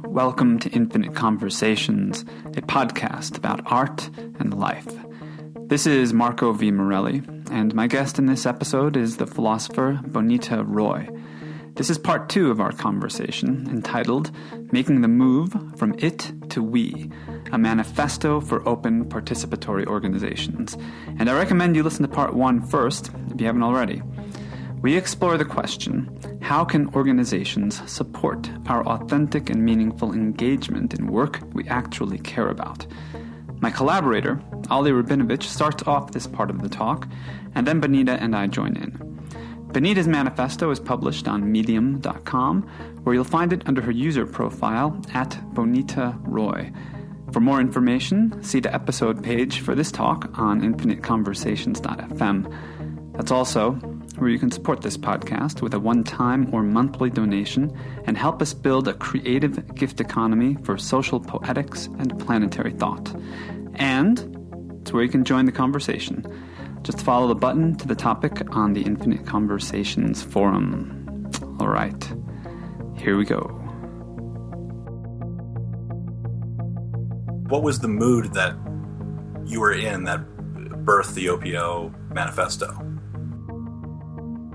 Welcome to Infinite Conversations, a podcast about art and life. This is Marco V. Morelli, and my guest in this episode is the philosopher Bonnitta Roy. This is part 2 of our conversation, entitled Making the Move from It to We, a Manifesto for Open Participatory Organizations. And I recommend you listen to part 1 first, if you haven't already. We explore the question, how can organizations support our authentic and meaningful engagement in work we actually care about? My collaborator, Ali Rabinovich, starts off this part of the talk, and then Bonnitta and I join in. Bonnitta's manifesto is published on medium.com, where you'll find it under her user profile at Bonnitta Roy. For more information, see the episode page for this talk on infiniteconversations.fm. That's also where you can support this podcast with a one-time or monthly donation and help us build a creative gift economy for social poetics and planetary thought. And it's where you can join the conversation. Just follow the button to the topic on the Infinite Conversations forum. All right, here we go. What was the mood that you were in that birthed the OPO manifesto?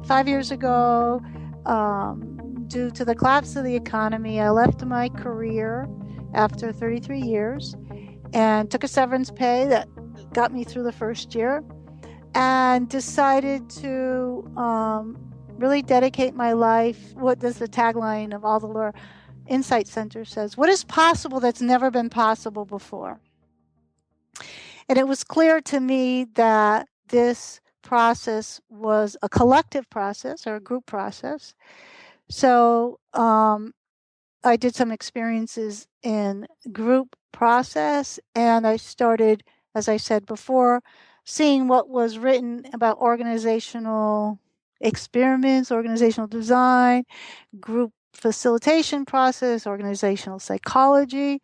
5 years ago, due to the collapse of the economy, I left my career after 33 years and took a severance pay that got me through the first year and decided to really dedicate my life. What does the tagline of all the Lure Insight Center says? What is possible that's never been possible before? And it was clear to me that this process was a collective process or a group process. So I did some experiences in group process, and I started, as I said before, seeing what was written about organizational experiments, organizational design, group facilitation process, organizational psychology.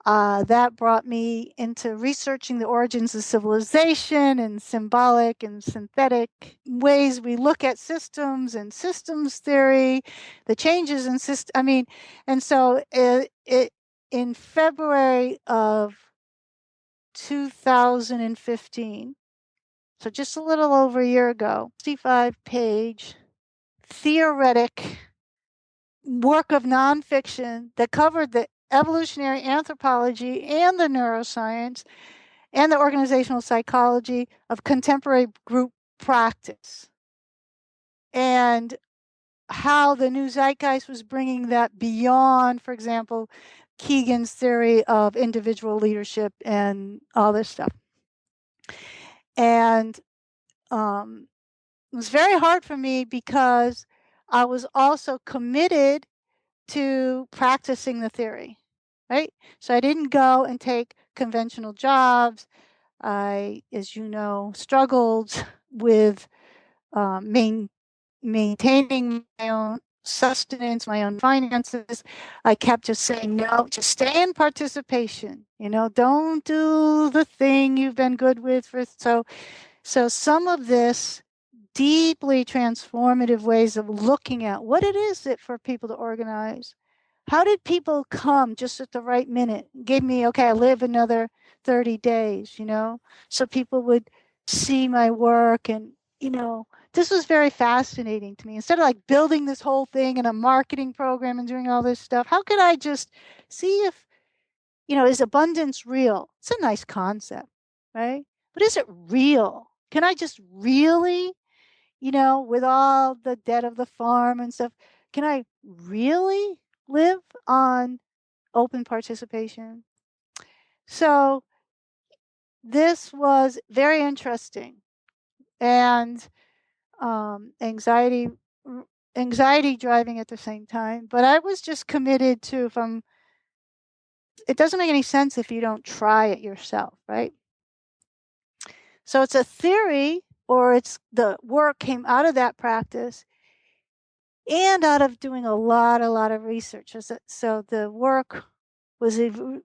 That brought me into researching the origins of civilization and symbolic and synthetic ways we look at systems and systems theory, the changes in system. And so in February of 2015, so just a little over a year ago, 65-page theoretic work of nonfiction that covered the evolutionary anthropology and the neuroscience and the organizational psychology of contemporary group practice, and how the new zeitgeist was bringing that beyond, for example, Keegan's theory of individual leadership and all this stuff. And it was very hard for me because I was also committed to practicing the theory, right? So I didn't go and take conventional jobs. I, as you know, struggled with maintaining my own sustenance, my own finances. I kept just saying, no, just stay in participation. Don't do the thing you've been good with. So some of this deeply transformative ways of looking at what it is that for people to organize. How did people come just at the right minute? Gave me, okay, I live another 30 days, so people would see my work. And, this was very fascinating to me. Instead of like building this whole thing in a marketing program and doing all this stuff, how could I just see if, is abundance real? It's a nice concept, right? But is it real? Can I just really, with all the debt of the farm and stuff, can I really live on open participation? So this was very interesting, and anxiety driving at the same time. But I was just committed to, it doesn't make any sense if you don't try it yourself, right? So it's a theory, or it's the work came out of that practice and out of doing a lot of research. So the work was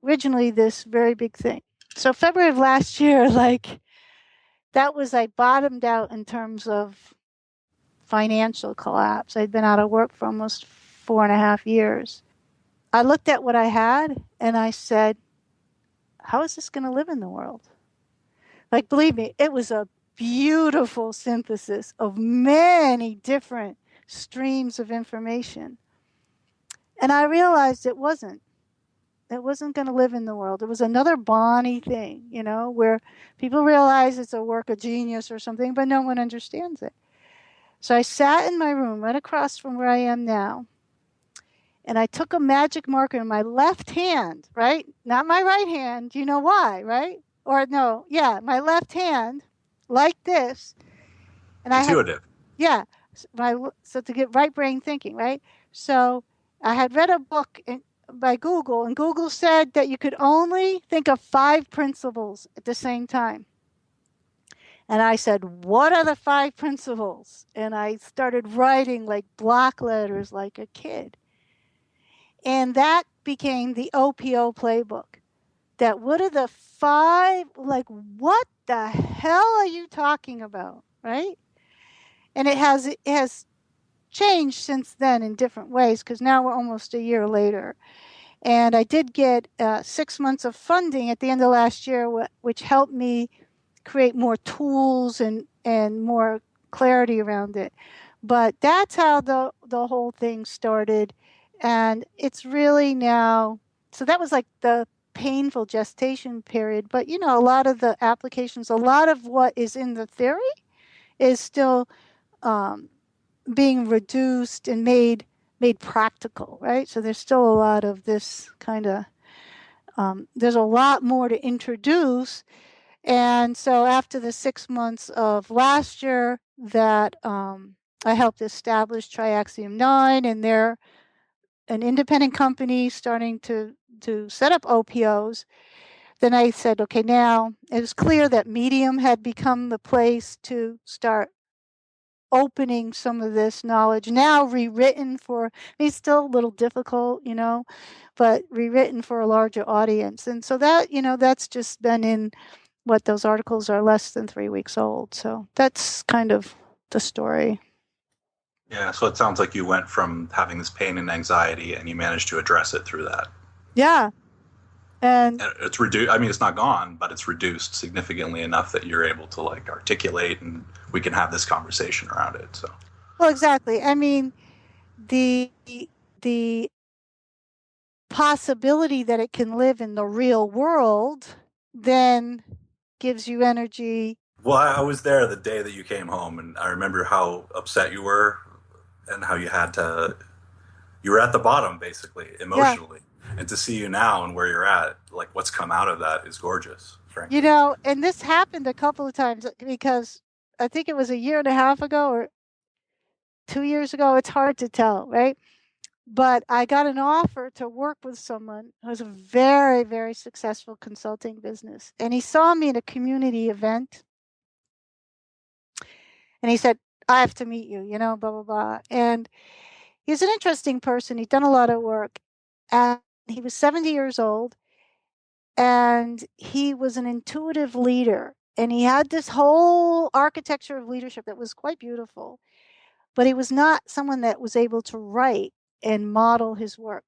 originally this very big thing. So February of last year, that was, I bottomed out in terms of financial collapse. I'd been out of work for almost 4.5 years. I looked at what I had and I said, how is this going to live in the world? Like, believe me, it was a beautiful synthesis of many different streams of information. And I realized it wasn't. It wasn't going to live in the world. It was another Bonnie thing, where people realize it's a work of genius or something, but no one understands it. So I sat in my room right across from where I am now, and I took a magic marker in my left hand, right? Not my right hand. You know why, right? Or no, yeah, my left hand, like this. And Intuitive. So to get right brain thinking, right? So I had read a book by Google, and Google said that you could only think of 5 principles at the same time. And I said, what are the 5 principles? And I started writing like block letters like a kid. And that became the OPO playbook. That what are the 5, like, what the hell are you talking about, right? And it has changed since then in different ways, because now we're almost a year later. And I did get 6 months of funding at the end of last year, which helped me create more tools and more clarity around it. But that's how the whole thing started. And it's really now, so that was like the painful gestation period. But, a lot of the applications, a lot of what is in the theory is still being reduced and made practical, right? So there's still a lot of this kind of, there's a lot more to introduce. And so after the 6 months of last year that I helped establish Triaxiom 9, and they're an independent company starting to set up OPOs, then I said, okay, now it was clear that Medium had become the place to start opening some of this knowledge, now rewritten for, it's still a little difficult, but rewritten for a larger audience. And so that, that's just been in what those articles are less than 3 weeks old. So that's kind of the story. Yeah, so it sounds like you went from having this pain and anxiety and you managed to address it through that. Yeah. And it's reduced. I mean, it's not gone, but it's reduced significantly enough that you're able to like articulate, and we can have this conversation around it. So, well, exactly. I mean, the possibility that it can live in the real world then gives you energy. Well, I was there the day that you came home, and I remember how upset you were, and how you were at the bottom basically emotionally. Yeah. And to see you now and where you're at, like what's come out of that is gorgeous, frankly. And this happened a couple of times, because I think it was 1.5 years ago or 2 years ago. It's hard to tell, right? But I got an offer to work with someone who has a very, very successful consulting business. And he saw me at a community event. And he said, I have to meet you, blah, blah, blah. And he's an interesting person. He'd done a lot of work. And he was 70 years old. And he was an intuitive leader. And he had this whole architecture of leadership that was quite beautiful. But he was not someone that was able to write and model his work.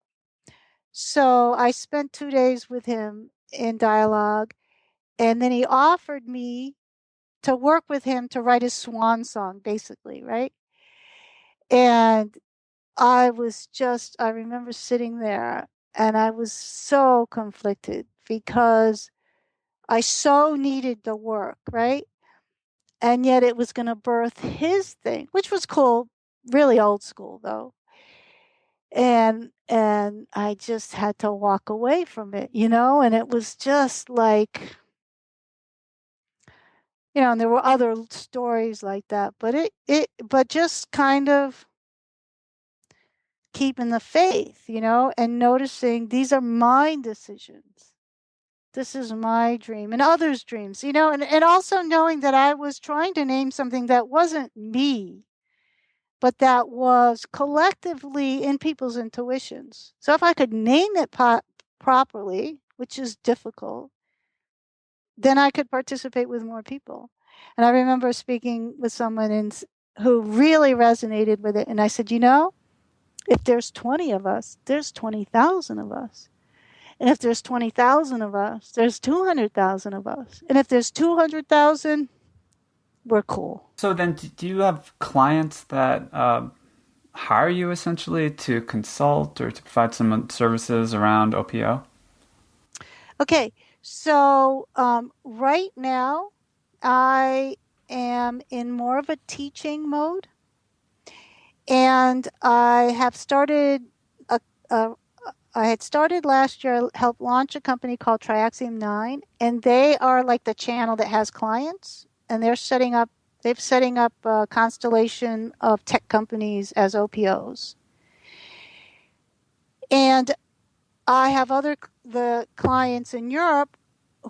So I spent 2 days with him in dialogue. And then he offered me to work with him to write his swan song, basically, right? And I remember sitting there and I was so conflicted, because I so needed the work, right? And yet it was going to birth his thing, which was cool, really old school though. And I just had to walk away from it, and it was just like, and there were other stories like that, but but just kind of keeping the faith, and noticing these are my decisions. This is my dream and others' dreams, and also knowing that I was trying to name something that wasn't me, but that was collectively in people's intuitions. So if I could name it properly, which is difficult, then I could participate with more people. And I remember speaking with someone who really resonated with it. And I said, if there's 20 of us, there's 20,000 of us. And if there's 20,000 of us, there's 200,000 of us. And if there's 200,000, we're cool. So then do you have clients that hire you essentially to consult or to provide some services around OPO? Okay, so right now I am in more of a teaching mode. And I have started I had started last year, helped launch a company called Triaxiom 9, and they are like the channel that has clients, and they've setting up a constellation of tech companies as OPOs. And I have the clients in Europe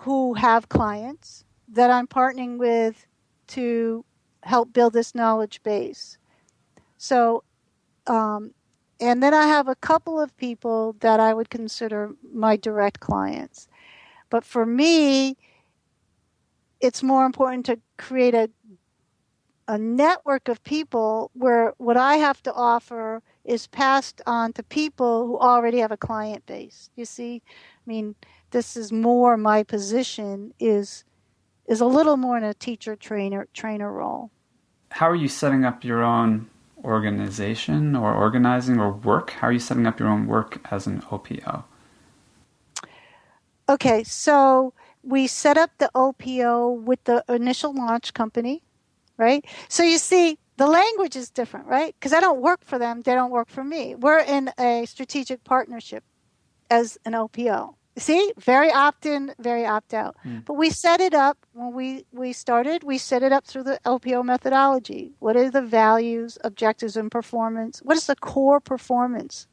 who have clients that I'm partnering with to help build this knowledge base. So, and then I have a couple of people that I would consider my direct clients. But for me, it's more important to create a network of people where what I have to offer is passed on to people who already have a client base. You see, I mean, this is more my position is a little more in a teacher trainer role. How are you setting up your own organization or organizing or work? How are you setting up your own work as an OPO? Okay, so we set up the OPO with the initial launch company, right? So you see, the language is different, right? Because I don't work for them, they don't work for me. We're in a strategic partnership as an OPO. See, very opt-in, very opt-out. But we set it up when we started. We set it up through the OPO methodology. What are the values, objectives, and performance? What is the core performance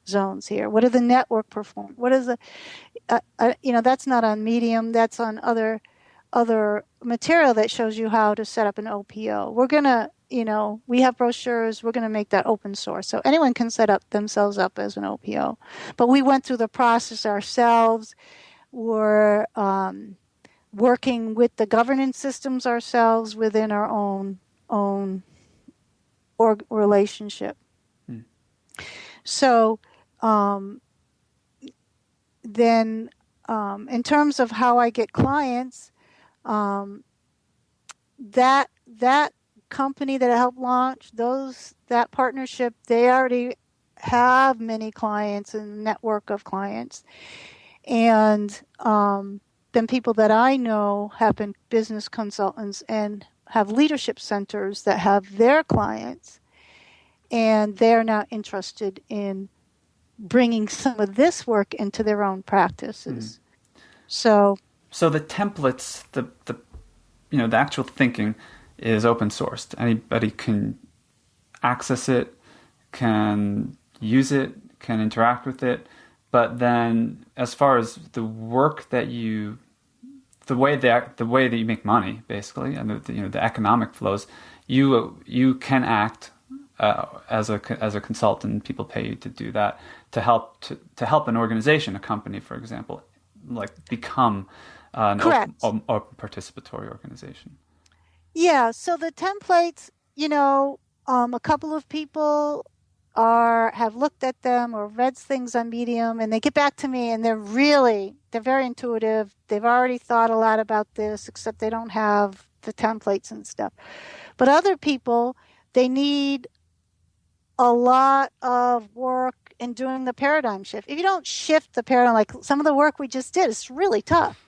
zones here? What are the network performance? What is the that's not on Medium. That's on other material that shows you how to set up an OPO. We're gonna we have brochures. We're going to make that open source. So anyone can set up themselves up as an OPO. But we went through the process ourselves. We're working with the governance systems ourselves within our own relationship. So then in terms of how I get clients, that company that I helped launch, that partnership, they already have many clients and a network of clients. And then people that I know have been business consultants and have leadership centers that have their clients. And they're now interested in bringing some of this work into their own practices. So the templates, the actual thinking is open sourced. Anybody can access it, can use it, can interact with it. But then, as far as the work that the way that you make money, basically, and the economic flows, you can act as a consultant. People pay you to do that to help an organization, a company, for example, like become an open participatory organization. Yeah, so the templates, a couple of people have looked at them or read things on Medium, and they get back to me, and they're very intuitive. They've already thought a lot about this, except they don't have the templates and stuff. But other people, they need a lot of work in doing the paradigm shift. If you don't shift the paradigm, like some of the work we just did, it's really tough.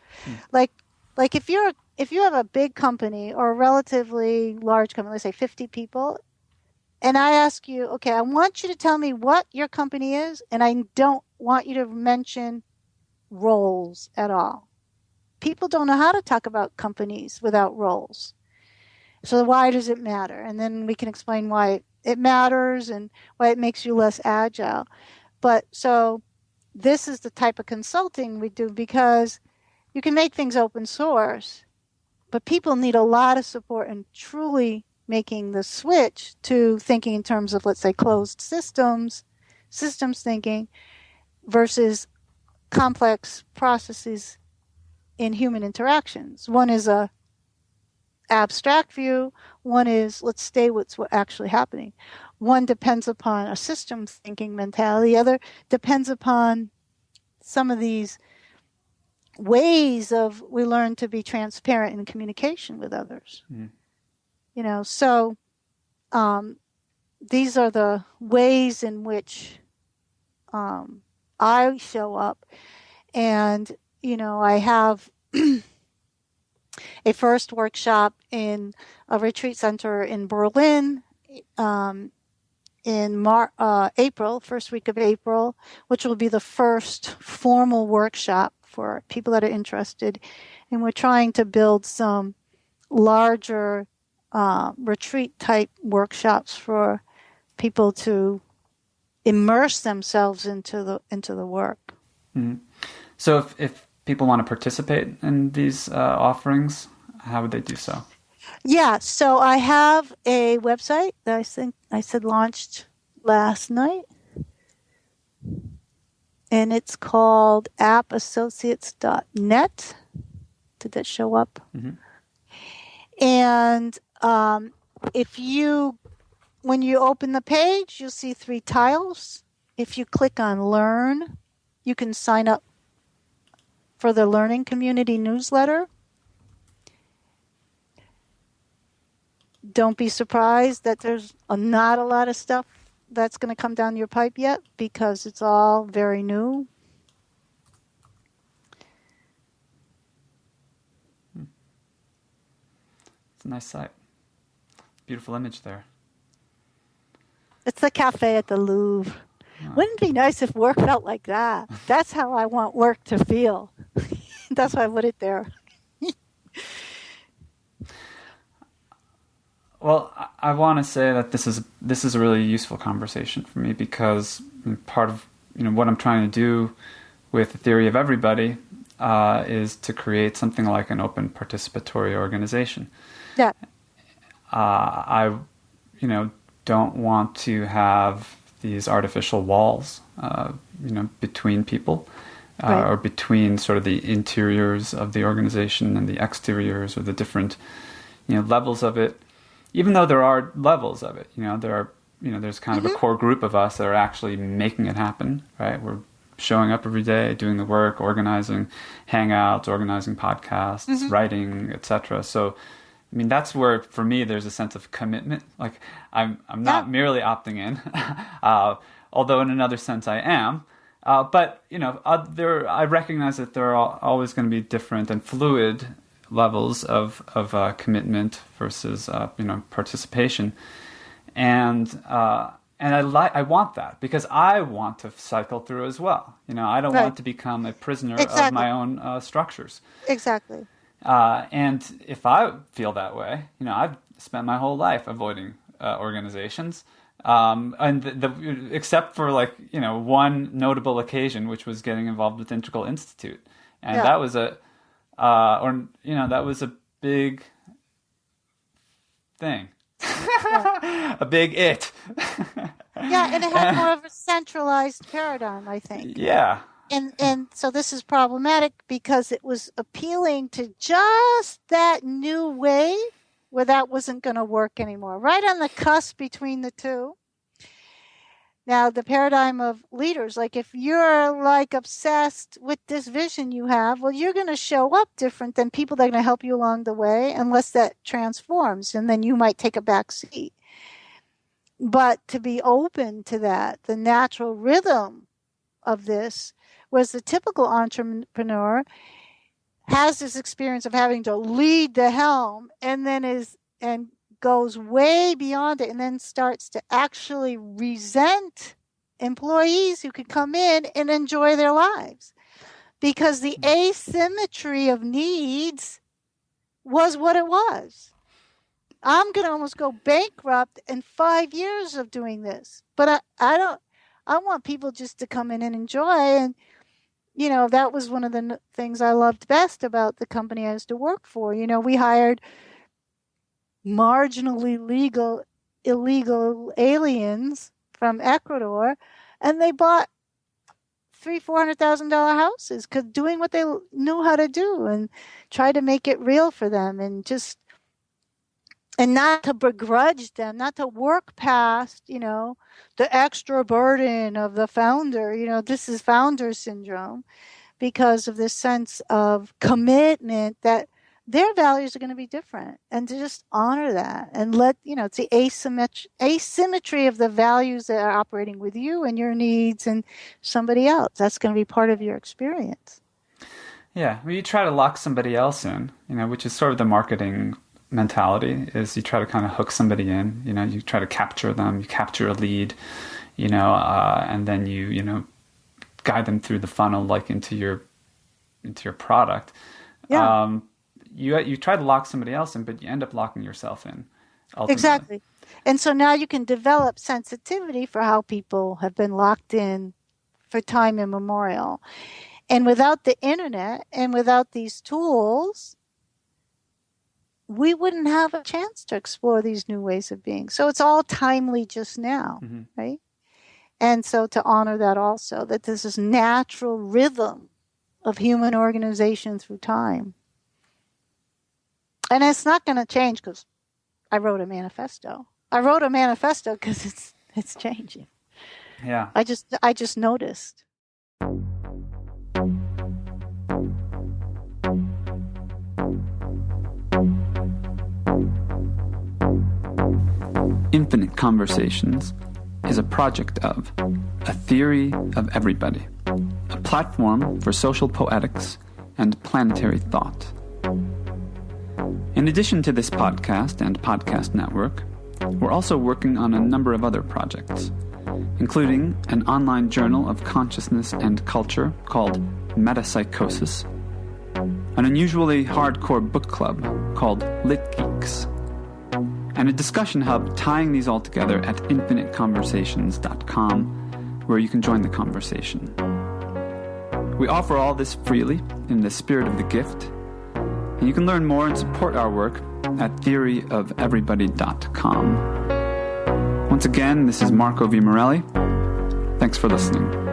Like if you have a big company or a relatively large company, let's say 50 people, and I ask you, okay, I want you to tell me what your company is, and I don't want you to mention roles at all. People don't know how to talk about companies without roles. So why does it matter? And then we can explain why it matters and why it makes you less agile. But so this is the type of consulting we do, because you can make things open source, but people need a lot of support in truly making the switch to thinking in terms of, let's say, closed systems thinking versus complex processes in human interactions. One is a abstract view. One is, let's stay with what's actually happening. One depends upon a systems thinking mentality. The other depends upon some of these ways of we learn to be transparent in communication with others. So these are the ways in which I show up. And I have a first workshop in a retreat center in Berlin in April, first week of April, which will be the first formal workshop for people that are interested. And we're trying to build some larger retreat type workshops for people to immerse themselves into the work. So if people want to participate in these offerings, how would they do so? Yeah, so I have a website that I think I said launched last night, and it's called appassociates.net. Did that show up? And when you open the page, you'll see 3 tiles. If you click on Learn, you can sign up for the Learning Community newsletter. Don't be surprised that there's not a lot of stuff that's going to come down your pipe yet, because it's all very new. It's a nice site. Beautiful image there. It's the cafe at the Louvre. Wouldn't it be nice if work felt like that? That's how I want work to feel. That's why I put it there. Well, I want to say that this is a really useful conversation for me, because part of what I'm trying to do with the theory of everybody is to create something like an open participatory organization. Yeah. I don't want to have these artificial walls, between people, Right. or between sort of the interiors of the organization and the exteriors, or the different, levels of it. Even though there are levels of it, there's kind of a core group of us that are actually making it happen, right? We're showing up every day, doing the work, organizing hangouts, organizing podcasts, writing, etc. So, that's where, for me, there's a sense of commitment. Like, I'm not merely opting in, although in another sense I am. But I recognize that there are always going to be different and fluid levels of commitment versus participation, and I want that, because I want to cycle through as well. I don't want to become a prisoner of my own structures. Exactly. And if I feel that way, I've spent my whole life avoiding organizations, and except for one notable occasion, which was getting involved with Integral Institute, and that was that was a big thing, a big it. Yeah, and it had more of a centralized paradigm, I think. Yeah. And so this is problematic, because it was appealing to just that new wave where that wasn't going to work anymore, right on the cusp between the two. Now, the paradigm of leaders, like if you're obsessed with this vision you have, well, you're going to show up different than people that are going to help you along the way, unless that transforms, and then you might take a back seat. But to be open to that, the natural rhythm of this, was the typical entrepreneur has this experience of having to lead the helm, and then goes way beyond it, and then starts to actually resent employees who could come in and enjoy their lives, because the asymmetry of needs was what it was. I'm going to almost go bankrupt in 5 years of doing this, but I want people just to come in and enjoy. And that was one of the things I loved best about the company I used to work for. We hired marginally illegal aliens from Ecuador, and they bought $300,000-$400,000 houses, doing what they knew how to do, and try to make it real for them, and just And not to begrudge them, not to work past, the extra burden of the founder. This is founder syndrome because of this sense of commitment that their values are going to be different, and to just honor that and let, it's the asymmetry of the values that are operating with you and your needs and somebody else. That's going to be part of your experience. Yeah. Well, you try to lock somebody else in, which is sort of the marketing mentality, is you try to kind of hook somebody in, you try to capture them, you capture a lead, and then you guide them through the funnel, like into your product. Yeah. You try to lock somebody else in, but you end up locking yourself in, ultimately. Exactly. And so now you can develop sensitivity for how people have been locked in for time immemorial. And without the internet and without these tools, we wouldn't have a chance to explore these new ways of being. So it's all timely just now, right? And so to honor that also, that this is natural rhythm of human organization through time. And it's not going to change because I wrote a manifesto. I wrote a manifesto because it's changing. Yeah. I just noticed. Infinite Conversations is a project of A Theory of Everybody, a platform for social poetics and planetary thought. In addition to this podcast and podcast network, we're also working on a number of other projects, including an online journal of consciousness and culture called Metapsychosis, an unusually hardcore book club called Lit Geeks, and a discussion hub tying these all together at infiniteconversations.com, where you can join the conversation. We offer all this freely in the spirit of the gift, and you can learn more and support our work at theoryofeverybody.com. Once again, this is Marco V. Morelli. Thanks for listening.